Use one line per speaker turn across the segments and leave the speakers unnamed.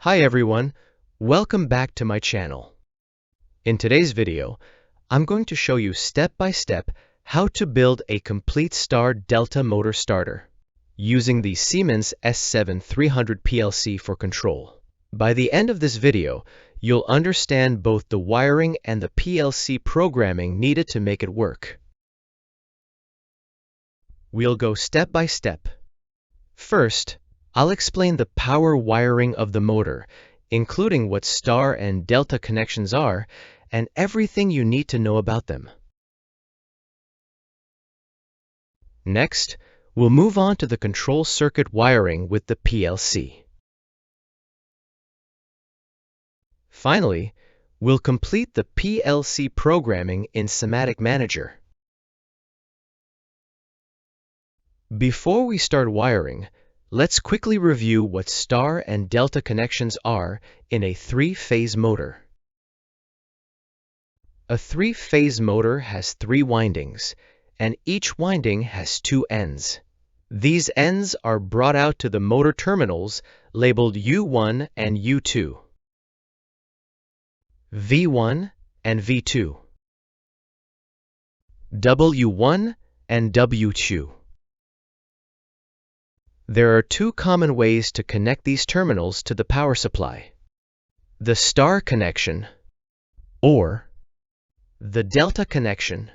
Hi everyone, welcome back to my channel. In today's video, I'm going to show you step by step how to build a complete star delta motor starter using the Siemens S7-300 PLC for control. By the end of this video, you'll understand both the wiring and the PLC programming needed to make it work. We'll go step by step. First, I'll explain the power wiring of the motor, including what star and delta connections are, and everything you need to know about them. Next, we'll move on to the control circuit wiring with the PLC. Finally, we'll complete the PLC programming in Simatic Manager. Before we start wiring, let's quickly review what star and delta connections are in a three-phase motor. A three-phase motor has 3 windings, and each winding has 2 ends. These ends are brought out to the motor terminals labeled U1 and U2, V1 and V2, W1 and W2. There are 2 common ways to connect these terminals to the power supply: the star connection or the delta connection.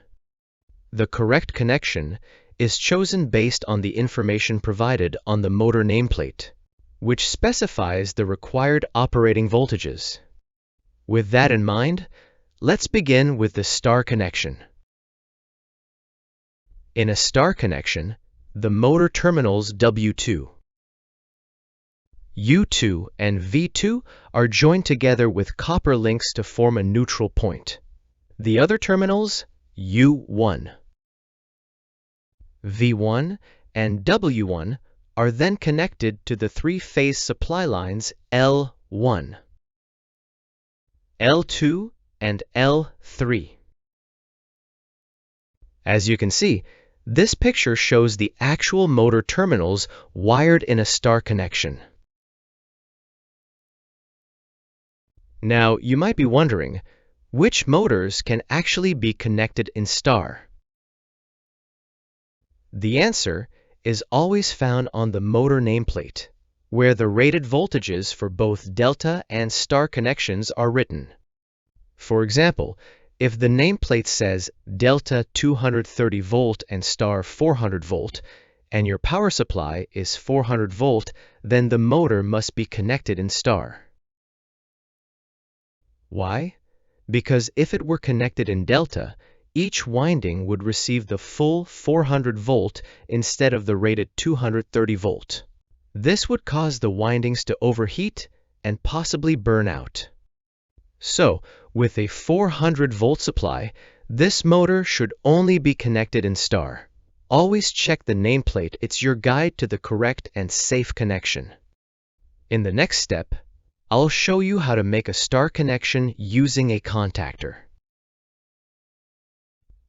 The correct connection is chosen based on the information provided on the motor nameplate, which specifies the required operating voltages. With that in mind, let's begin with the star connection. In a star connection, the motor terminals W2, U2 and V2 are joined together with copper links to form a neutral point. The other terminals, U1, V1 and W1, are then connected to the 3-phase supply lines L1, L2 and L3. As you can see, this picture shows the actual motor terminals wired in a star connection. Now, you might be wondering, which motors can actually be connected in star? The answer is always found on the motor nameplate, where the rated voltages for both delta and star connections are written. For example, if the nameplate says delta 230 volt and star 400 volt, and your power supply is 400 volt, then the motor must be connected in star. Why? Because if it were connected in delta, each winding would receive the full 400 volt instead of the rated 230 volt. This would cause the windings to overheat and possibly burn out. So, with a 400 volt supply, this motor should only be connected in star. Always check the nameplate, it's your guide to the correct and safe connection. In the next step, I'll show you how to make a star connection using a contactor.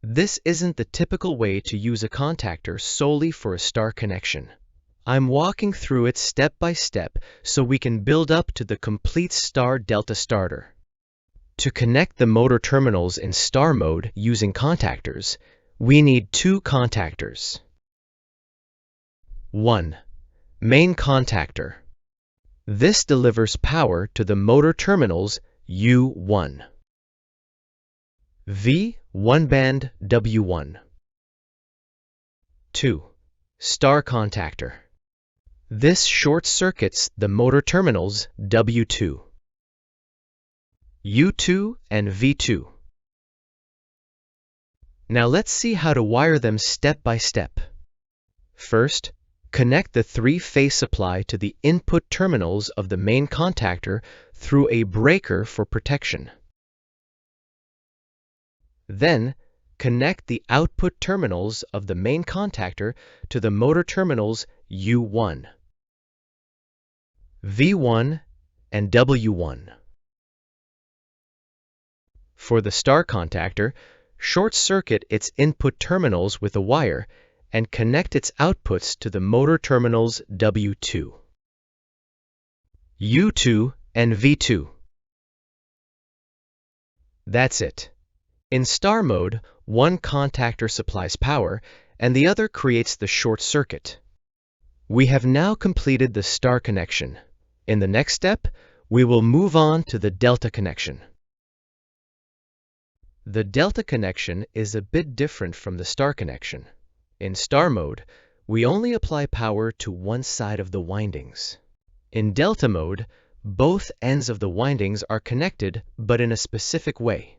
This isn't the typical way to use a contactor solely for a star connection. I'm walking through it step by step so we can build up to the complete star delta starter. To connect the motor terminals in star mode using contactors, we need 2 contactors. 1. Main contactor. This delivers power to the motor terminals U1. V1 band W1. 2. Star contactor. This short circuits the motor terminals W2, U2 and V2. Now let's see how to wire them step by step. First, connect the 3-phase supply to the input terminals of the main contactor through a breaker for protection. Then, connect the output terminals of the main contactor to the motor terminals U1, V1 and W1. For the star contactor, short-circuit its input terminals with a wire and connect its outputs to the motor terminals W2, U2 and V2. That's it. In star mode, one contactor supplies power and the other creates the short circuit. We have now completed the star connection. In the next step, we will move on to the delta connection. The delta connection is a bit different from the star connection. In star mode, we only apply power to one side of the windings. In delta mode, both ends of the windings are connected, but in a specific way.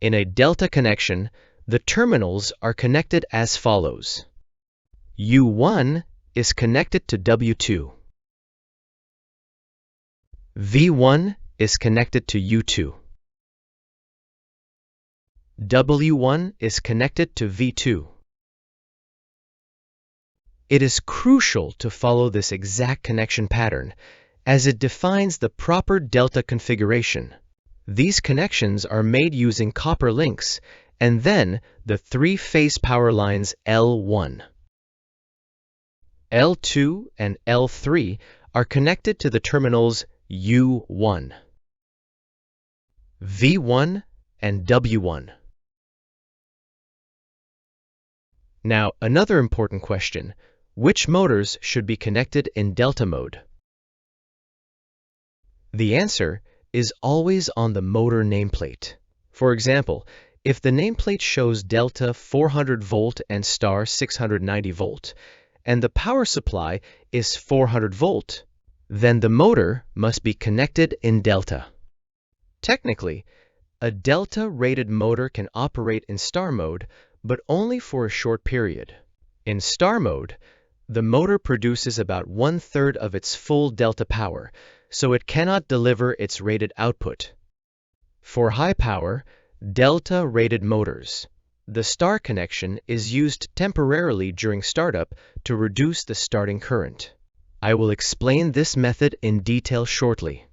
In a delta connection, the terminals are connected as follows. U1 is connected to W2. V1 is connected to U2. W1 is connected to V2. It is crucial to follow this exact connection pattern, as it defines the proper delta configuration. These connections are made using copper links, and then the three-phase power lines L1, L2, and L3 are connected to the terminals U1, V1, and W1. Now, another important question: which motors should be connected in delta mode? The answer is always on the motor nameplate. For example, if the nameplate shows delta 400 volt and star 690 volt, and the power supply is 400 volt, then the motor must be connected in delta. Technically, a delta-rated motor can operate in star mode, but only for a short period. In star mode, the motor produces about 1/3 of its full delta power, so it cannot deliver its rated output. For high power, delta-rated motors, the star connection is used temporarily during startup to reduce the starting current. I will explain this method in detail shortly.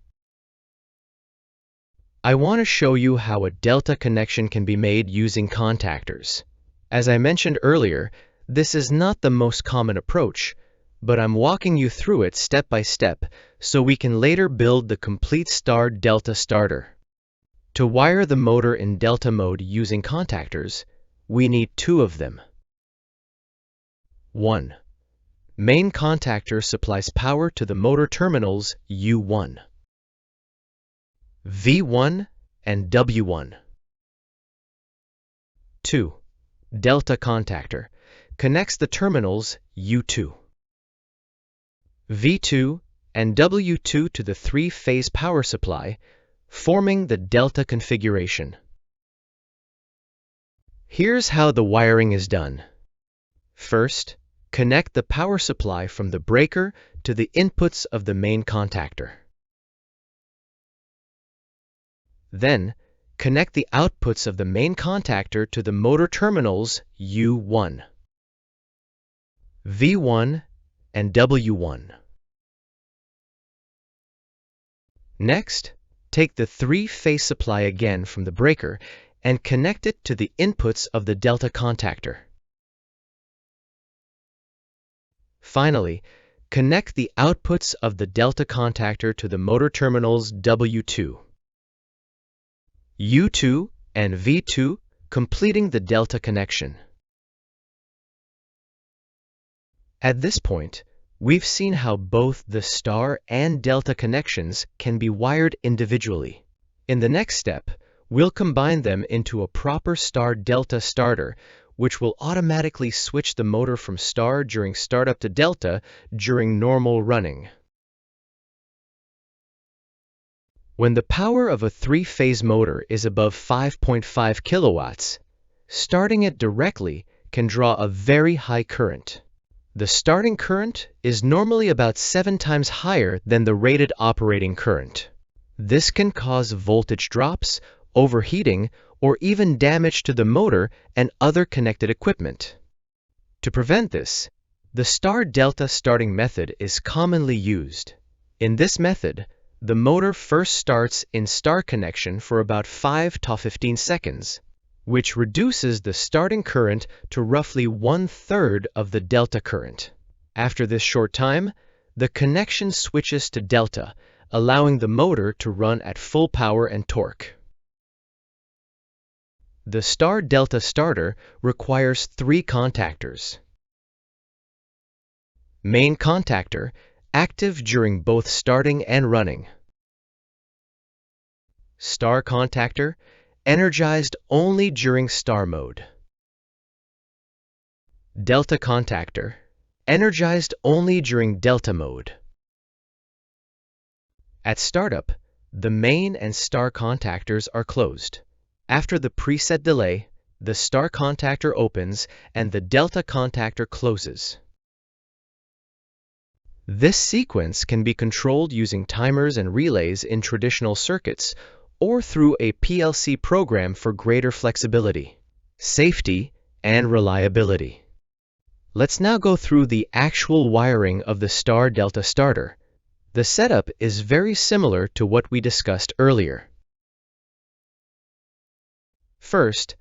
I want to show you how a delta connection can be made using contactors. As I mentioned earlier, this is not the most common approach, but I'm walking you through it step by step so we can later build the complete star delta starter. To wire the motor in delta mode using contactors, we need two of them. 1. Main contactor supplies power to the motor terminals U1, V1, and W1. 2. Delta contactor connects the terminals U2, V2, and W2 to the three-phase power supply, forming the delta configuration. Here's how the wiring is done. First, connect the power supply from the breaker to the inputs of the main contactor. Then, connect the outputs of the main contactor to the motor terminals U1, V1, and W1. Next, take the three-phase supply again from the breaker and connect it to the inputs of the delta contactor. Finally, connect the outputs of the delta contactor to the motor terminals W2, U2, and V2, completing the delta connection. At this point, we've seen how both the star and delta connections can be wired individually. In the next step, we'll combine them into a proper star-delta starter, which will automatically switch the motor from star during startup to delta during normal running. When the power of a three-phase motor is above 5.5 kilowatts, starting it directly can draw a very high current. The starting current is normally about 7 times higher than the rated operating current. This can cause voltage drops, overheating, or even damage to the motor and other connected equipment. To prevent this, the star-delta starting method is commonly used. In this method, the motor first starts in star connection for about 5 to 15 seconds, which reduces the starting current to roughly 1/3 of the delta current. After this short time, the connection switches to delta, allowing the motor to run at full power and torque. The star-delta starter requires 3 contactors. Main contactor, active during both starting and running. Star contactor, energized only during star mode. Delta contactor, energized only during delta mode. At startup, the main and star contactors are closed. After the preset delay, the star contactor opens and the delta contactor closes. This sequence can be controlled using timers and relays in traditional circuits or through a PLC program for greater flexibility, safety, and reliability. Let's now go through the actual wiring of the star-delta starter. The setup is very similar to what we discussed earlier. First,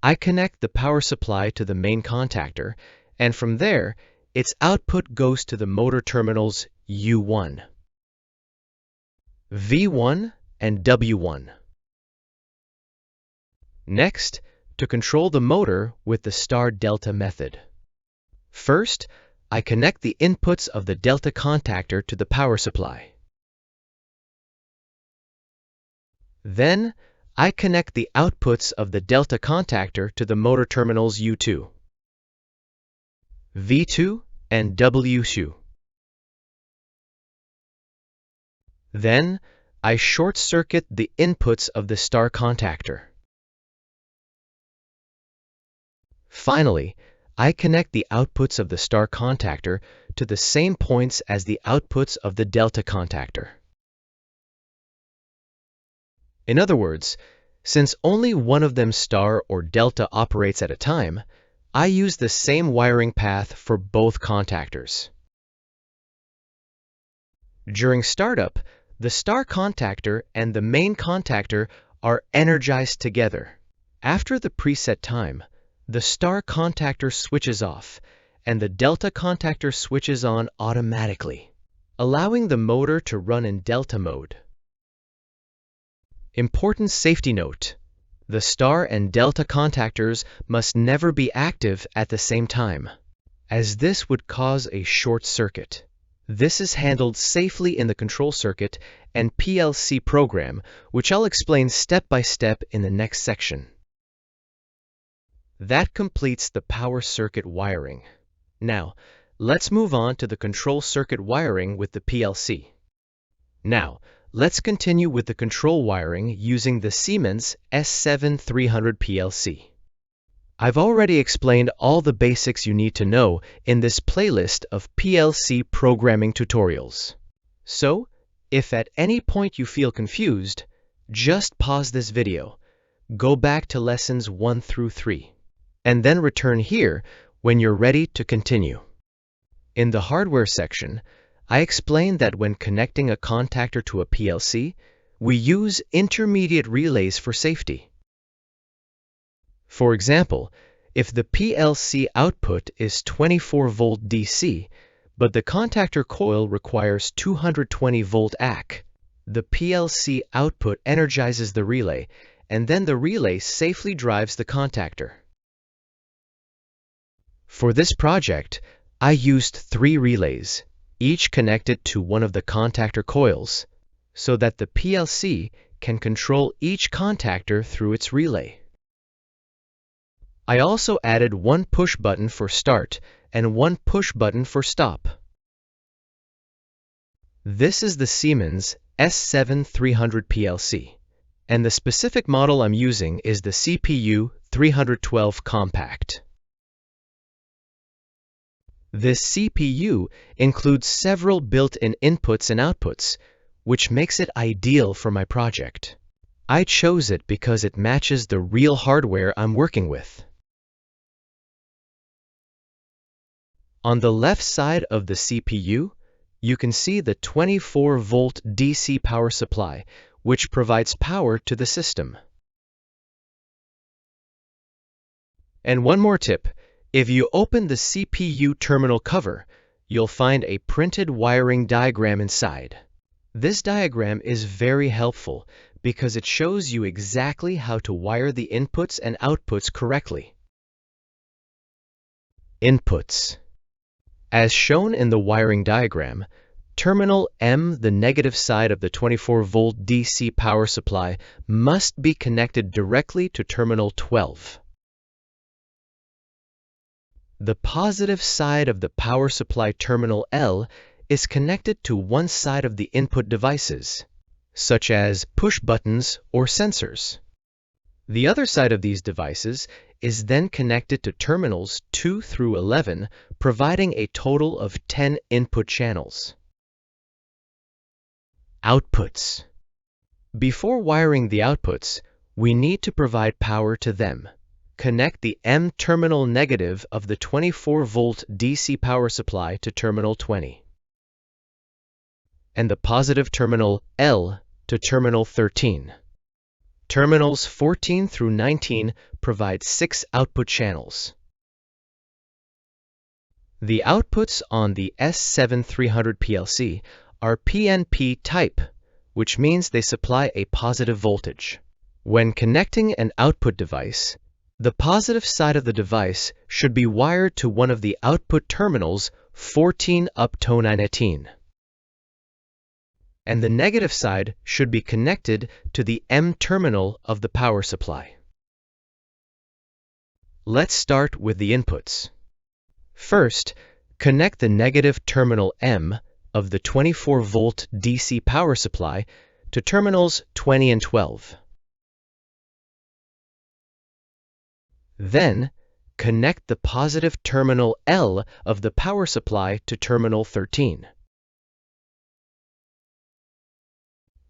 I connect the power supply to the main contactor, and from there, its output goes to the motor terminals U1, V1, and W1. Next, to control the motor with the star-delta method. First, I connect the inputs of the delta contactor to the power supply. Then, I connect the outputs of the delta contactor to the motor terminals U2, V2, and W2. Then, I short-circuit the inputs of the star contactor. Finally, I connect the outputs of the star contactor to the same points as the outputs of the delta contactor. In other words, since only one of them star or delta operates at a time, I use the same wiring path for both contactors. During startup, the star contactor and the main contactor are energized together. After the preset time, the star contactor switches off and the delta contactor switches on automatically, allowing the motor to run in delta mode. Important safety note: the star and delta contactors must never be active at the same time, as this would cause a short circuit. This is handled safely in the control circuit and PLC program, which I'll explain step by step in the next section. That completes the power circuit wiring. Now, let's move on to the control circuit wiring with the PLC. Now, let's continue with the control wiring using the Siemens S7-300 PLC. I've already explained all the basics you need to know in this playlist of PLC programming tutorials. So, if at any point you feel confused, just pause this video, go back to lessons 1 through 3, and then return here when you're ready to continue. In the hardware section, I explained that when connecting a contactor to a PLC, we use intermediate relays for safety. For example, if the PLC output is 24-volt DC, but the contactor coil requires 220-volt AC, the PLC output energizes the relay, and then the relay safely drives the contactor. For this project, I used 3 relays, each connected to one of the contactor coils, so that the PLC can control each contactor through its relay. I also added 1 push button for start and 1 push button for stop. This is the Siemens S7-300 PLC, and the specific model I'm using is the CPU 312 Compact. This CPU includes several built-in inputs and outputs, which makes it ideal for my project. I chose it because it matches the real hardware I'm working with. On the left side of the CPU, you can see the 24-volt DC power supply, which provides power to the system. And one more tip. If you open the CPU terminal cover, you'll find a printed wiring diagram inside. This diagram is very helpful because it shows you exactly how to wire the inputs and outputs correctly. Inputs. As shown in the wiring diagram, terminal M, the negative side of the 24-volt DC power supply, must be connected directly to terminal 12. The positive side of the power supply terminal L is connected to one side of the input devices, such as push buttons or sensors. The other side of these devices is then connected to terminals 2 through 11, providing a total of 10 input channels. Outputs. Before wiring the outputs, we need to provide power to them. Connect the M terminal negative of the 24-volt DC power supply to terminal 20, and the positive terminal L to terminal 13. Terminals 14 through 19 provide 6 output channels. The outputs on the S7-300 PLC are PNP type, which means they supply a positive voltage. When connecting an output device, the positive side of the device should be wired to one of the output terminals 14 up to 19. And the negative side should be connected to the M terminal of the power supply. Let's start with the inputs. First, connect the negative terminal M of the 24-volt DC power supply to terminals 20 and 12. Then, connect the positive terminal L of the power supply to terminal 13.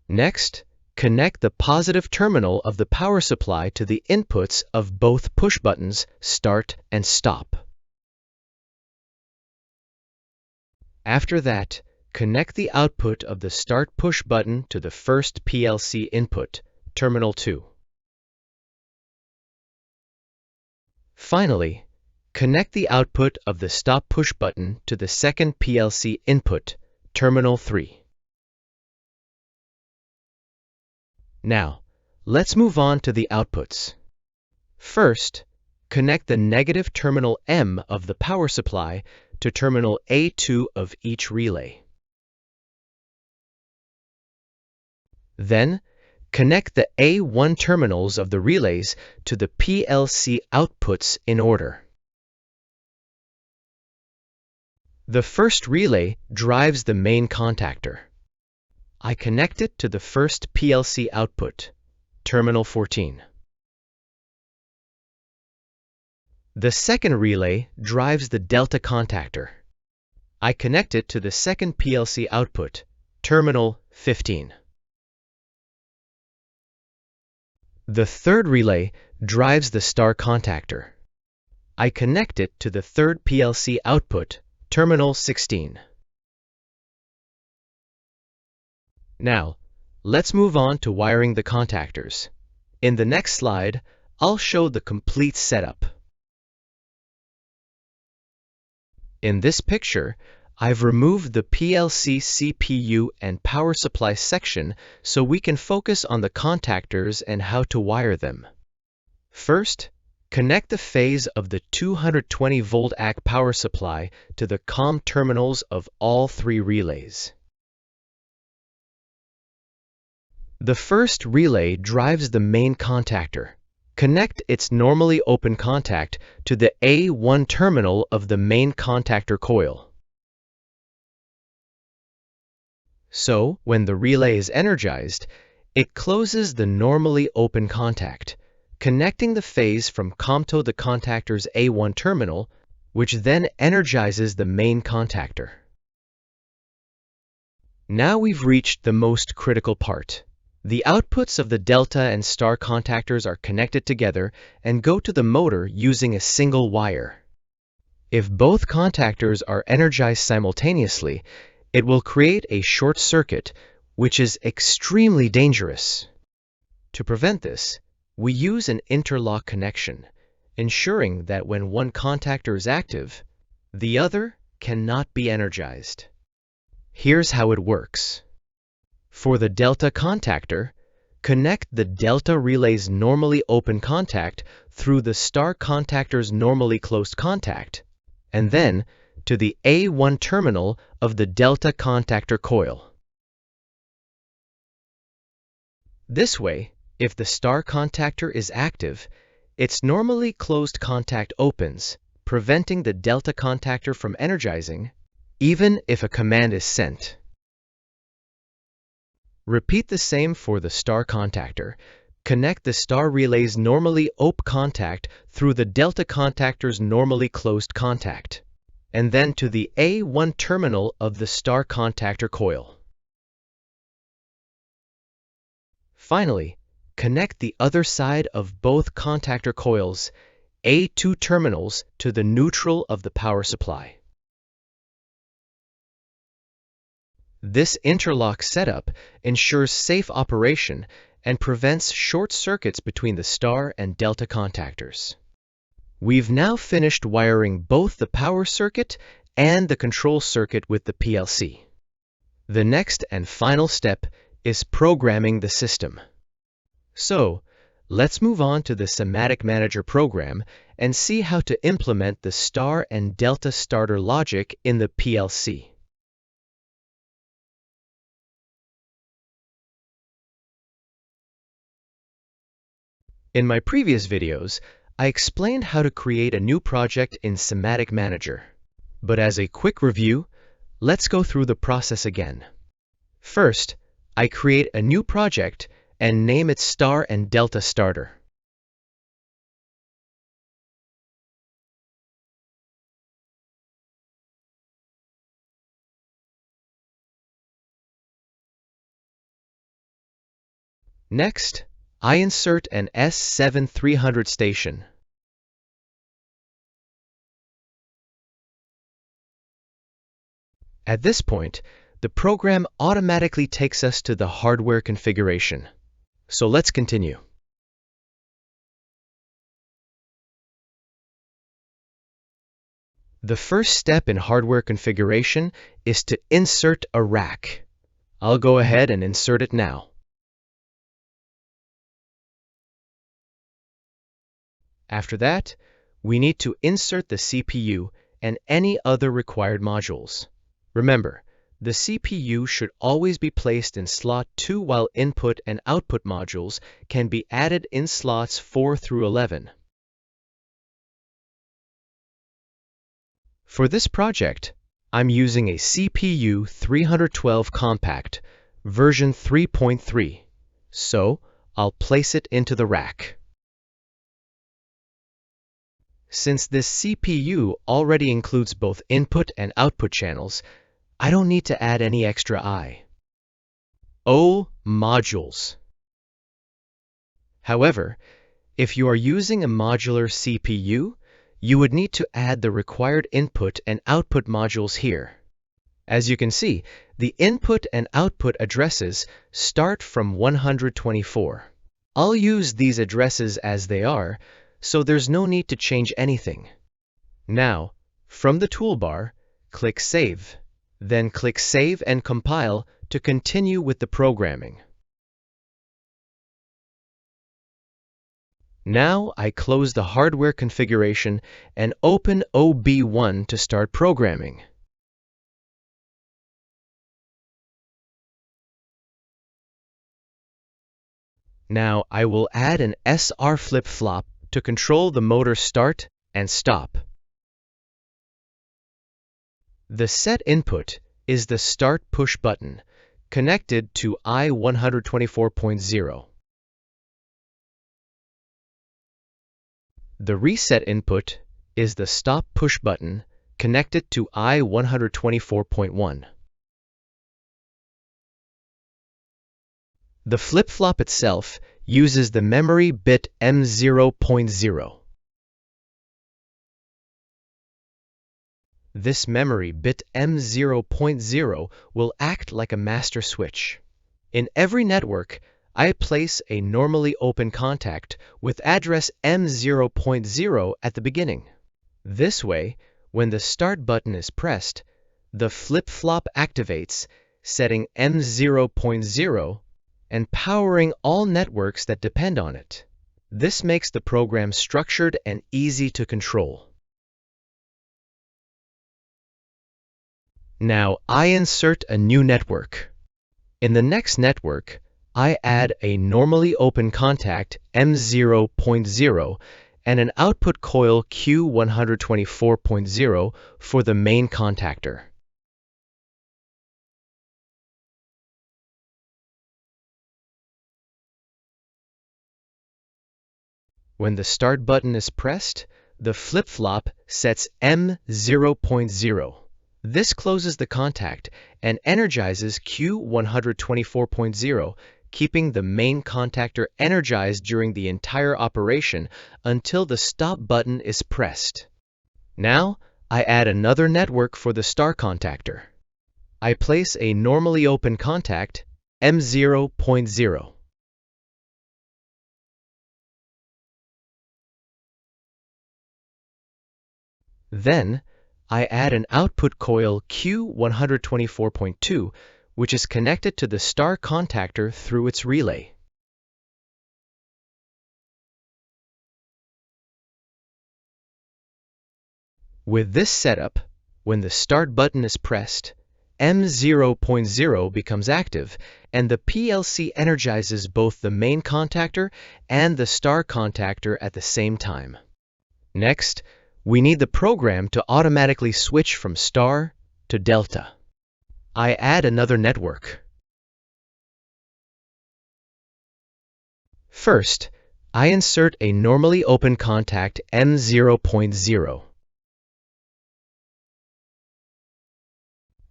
Next, connect the positive terminal of the power supply to the inputs of both push buttons, start and stop. After that, connect the output of the start push button to the first PLC input, terminal 2. Finally, connect the output of the stop push button to the second PLC input, terminal 3. Now, let's move on to the outputs. First, connect the negative terminal M of the power supply to terminal A2 of each relay. Then, connect the A1 terminals of the relays to the PLC outputs in order. The first relay drives the main contactor. I connect it to the first PLC output, terminal 14. The second relay drives the delta contactor. I connect it to the second PLC output, terminal 15. The third relay drives the star contactor. I connect it to the third PLC output, terminal 16. Now, let's move on to wiring the contactors. In the next slide, I'll show the complete setup. In this picture, I've removed the PLC CPU and power supply section so we can focus on the contactors and how to wire them. First, connect the phase of the 220-volt AC power supply to the COM terminals of all 3 relays. The first relay drives the main contactor. Connect its normally open contact to the A1 terminal of the main contactor coil. So, when the relay is energized, it closes the normally open contact, connecting the phase from COM to the contactor's A1 terminal, which then energizes the main contactor. Now we've reached the most critical part. The outputs of the delta and star contactors are connected together and go to the motor using a single wire. If both contactors are energized simultaneously, it will create a short circuit, which is extremely dangerous. To prevent this, we use an interlock connection, ensuring that when one contactor is active, the other cannot be energized. Here's how it works. For the delta contactor, connect the delta relay's normally open contact through the star contactor's normally closed contact, and then to the A1 terminal of the delta contactor coil. This way, if the star contactor is active, its normally closed contact opens, preventing the delta contactor from energizing, even if a command is sent. Repeat the same for the star contactor. Connect the star relay's normally open contact through the delta contactor's normally closed contact, and then to the A1 terminal of the star contactor coil. Finally, connect the other side of both contactor coils, A2 terminals, to the neutral of the power supply. This interlock setup ensures safe operation and prevents short circuits between the star and delta contactors. We've now finished wiring both the power circuit and the control circuit with the PLC. The next and final step is programming the system. So, let's move on to the Simatic Manager program and see how to implement the star and delta starter logic in the PLC. In my previous videos, I explained how to create a new project in Simatic Manager. But as a quick review, let's go through the process again. First, I create a new project and name it Star and Delta Starter. Next, I insert an S7-300 station. At this point, the program automatically takes us to the hardware configuration. So let's continue. The first step in hardware configuration is to insert a rack. I'll go ahead and insert it now. After that, we need to insert the CPU and any other required modules. Remember, the CPU should always be placed in slot 2 while input and output modules can be added in slots 4 through 11. For this project, I'm using a CPU 312 compact, version 3.3, so I'll place it into the rack. Since this CPU already includes both input and output channels, I don't need to add any extra I/O modules. However, if you are using a modular CPU, you would need to add the required input and output modules here. As you can see, the input and output addresses start from 124. I'll use these addresses as they are, so there's no need to change anything. Now, from the toolbar, click Save. Then click Save and Compile to continue with the programming. Now I close the hardware configuration and open OB1 to start programming. Now I will add an SR flip-flop to control the motor start and stop. The set input is the start push button, connected to I124.0. The reset input is the stop push button, connected to I124.1. The flip-flop itself uses the memory bit M0.0. This memory bit M0.0 will act like a master switch. In every network, I place a normally open contact with address M0.0 at the beginning. This way, When the start button is pressed, the flip-flop activates, setting M0.0 and powering all networks that depend on it. This makes the program structured and easy to control. Now I insert a new network. In the next network, I add a normally open contact M0.0 and an output coil Q124.0 for the main contactor. When the start button is pressed, the flip-flop sets M0.0. This closes the contact and energizes Q124.0, keeping the main contactor energized during the entire operation until the stop button is pressed. Now, I add another network for the star contactor. I place a normally open contact, M0.0. Then, I add an output coil Q124.2, which is connected to the star contactor through its relay. With this setup, when the start button is pressed, M0.0 becomes active, and the PLC energizes both the main contactor and the star contactor at the same time. Next, we need the program to automatically switch from star to delta. I add another network. First, I insert a normally open contact M0.0.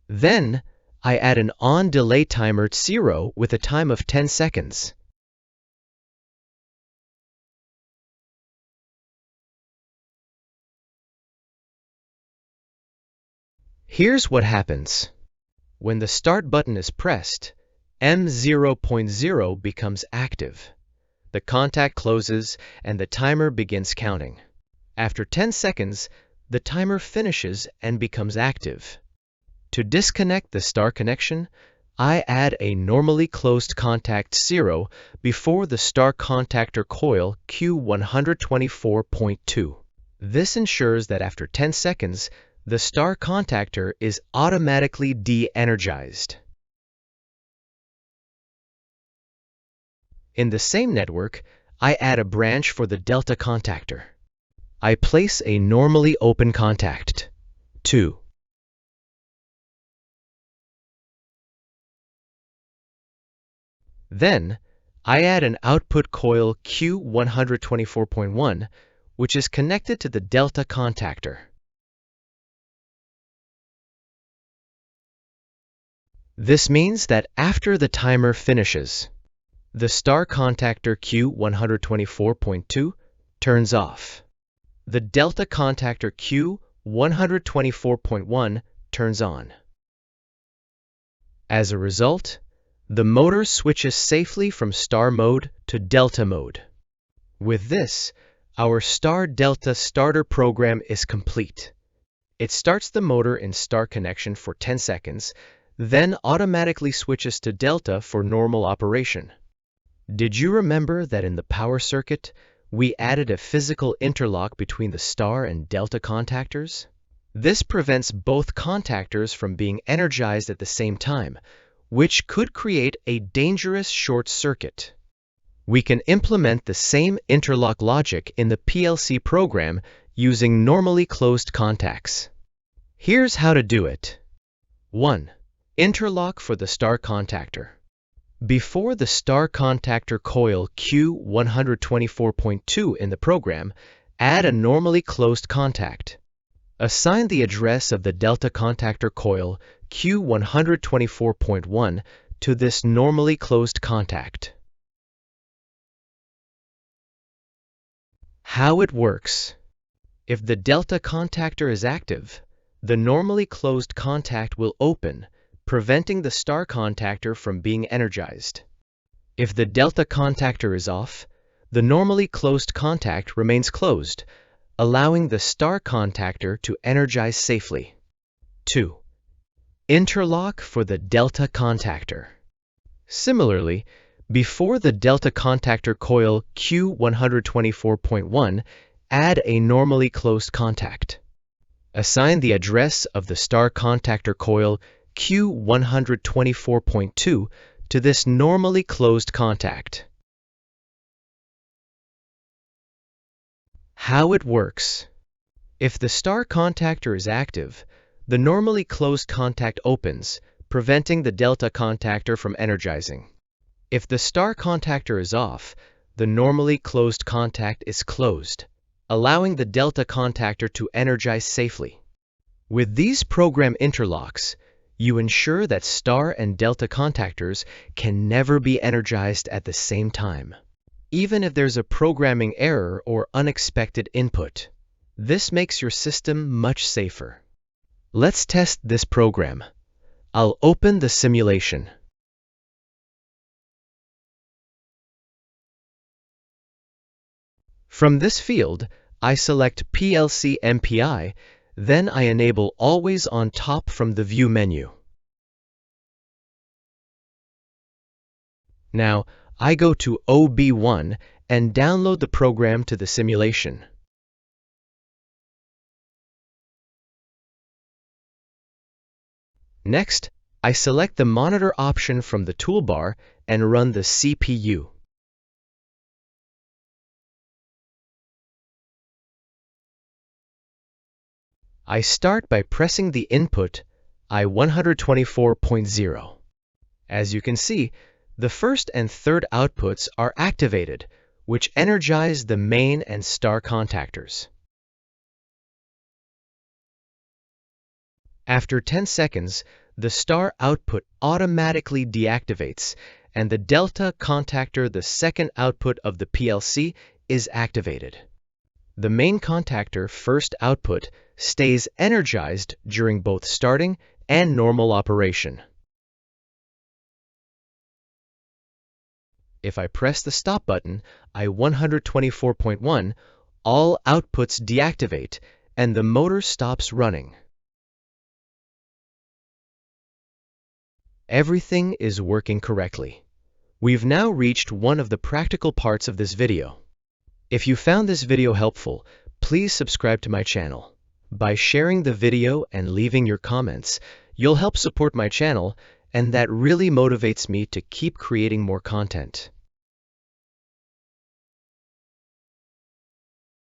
Then, I add an on-delay timer 0 with a time of 10 seconds. Here's what happens. When the start button is pressed, M0.0 becomes active. The contact closes and the timer begins counting. After 10 seconds, the timer finishes and becomes active. To disconnect the star connection, I add a normally closed contact 0 before the star contactor coil Q124.2. This ensures that after 10 seconds, the star contactor is automatically de-energized. In the same network, I add a branch for the delta contactor. I place a normally open contact, 2. Then, I add an output coil Q124.1, which is connected to the delta contactor. This means that after the timer finishes, the star contactor Q124.2 turns off. The delta contactor Q124.1 turns on. As a result, the motor switches safely from star mode to delta mode. With this, our star-delta starter program is complete. It starts the motor in star connection for 10 seconds, then automatically switches to delta for normal operation. Did you remember that in the power circuit, we added a physical interlock between the star and delta contactors? This prevents both contactors from being energized at the same time, which could create a dangerous short circuit. We can implement the same interlock logic in the PLC program using normally closed contacts. Here's how to do it. 1. Interlock for the star contactor. Before the star contactor coil Q124.2 in the program, add a normally closed contact. Assign the address of the delta contactor coil Q124.1 to this normally closed contact. How it works. If the delta contactor is active, the normally closed contact will open, preventing the star contactor from being energized. If the delta contactor is off, the normally closed contact remains closed, allowing the star contactor to energize safely. 2. Interlock for the delta contactor. Similarly, before the delta contactor coil Q124.1, add a normally closed contact. Assign the address of the star contactor coil Q124.2 to this normally closed contact. How it works. If the star contactor is active, the normally closed contact opens, preventing the delta contactor from energizing. If the star contactor is off, the normally closed contact is closed, allowing the delta contactor to energize safely. With these program interlocks, you ensure that star and delta contactors can never be energized at the same time, even if there's a programming error or unexpected input. This makes your system much safer. Let's test this program. I'll open the simulation. From this field, I select PLC MPI, then I enable Always on Top from the View menu. Now, I go to OB1 and download the program to the simulation. Next, I select the monitor option from the toolbar and run the CPU. I start by pressing the input I124.0. As you can see, the first and third outputs are activated, which energize the main and star contactors. After 10 seconds, the star output automatically deactivates, and the delta contactor, the second output of the PLC, is activated. The main contactor first output stays energized during both starting and normal operation. If I press the stop button, I124.1, all outputs deactivate and the motor stops running. Everything is working correctly. We've now reached one of the practical parts of this video. If you found this video helpful, please subscribe to my channel. By sharing the video and leaving your comments, you'll help support my channel, and that really motivates me to keep creating more content.